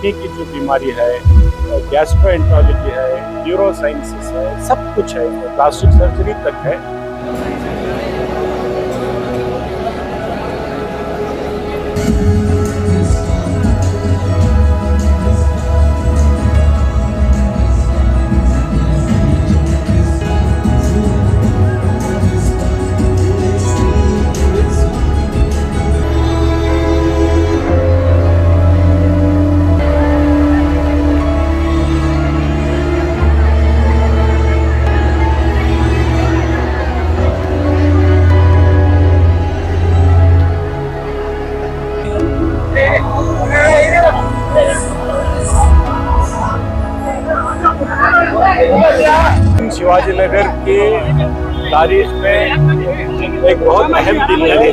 Kidney की जो बीमारी है, गैस्ट्रोएंटरोलॉजी है, न्यूरो साइंसेस है, सब कुछ है, प्लास्टिक सर्जरी तक है। शिवाजी नगर की तारीख में एक बहुत अहम दिन है।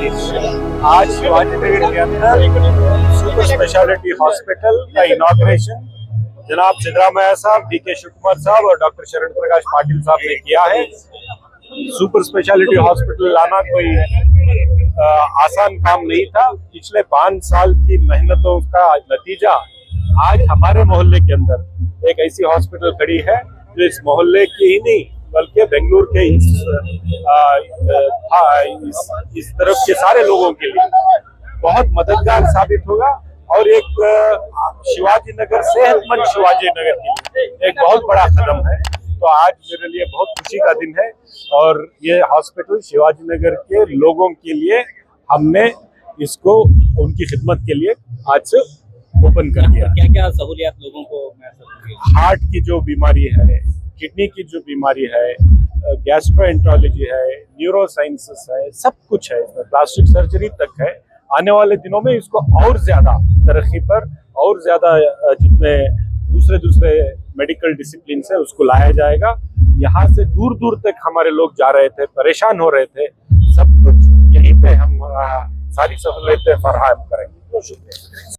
आज शिवाजी नगर के अंदर सुपर स्पेशलिटी हॉस्पिटल का इनॉग्रेशन जनाब सिद्धरामैया साहब, डीके शिव कुमार साहब और डॉक्टर शरण प्रकाश पाटिल साहब ने किया है। सुपर स्पेशलिटी हॉस्पिटल लाना कोई आसान काम नहीं था। पिछले 5 साल की मेहनतों का नतीजा आज हमारे मोहल्ले के अंदर एक ऐसी हॉस्पिटल खड़ी है जो इस मोहल्ले की ही नहीं बल्कि बेंगलुरु के इस तरफ के सारे लोगों के लिए बहुत मददगार साबित होगा और एक शिवाजी नगर, सेहतमंद शिवाजी नगर के लिए एक बहुत बड़ा कदम है। तो आज मेरे लिए बहुत खुशी का दिन है और ये हॉस्पिटल शिवाजी नगर के लोगों के लिए हमने इसको उनकी खिदमत के लिए आज से ओपन कर दिया। क्या क्या सहूलियत लोगों को हार्ट की जो बीमारी है, किडनी की जो बीमारी है, गैस्ट्रोएंटरोलॉजी है, न्यूरो साइंसेस है, सब कुछ है, इसमें प्लास्टिक सर्जरी तक है। आने वाले दिनों में इसको और ज्यादा तरक्की पर और ज्यादा जितने दूसरे मेडिकल डिसिप्लिन है उसको लाया जाएगा। यहाँ से दूर दूर तक हमारे लोग जा रहे थे, परेशान हो रहे थे, सब कुछ यहीं पे हम सारी सहूलियतें फराहम करेंगे। शुक्रिया।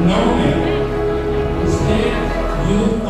Now, state youth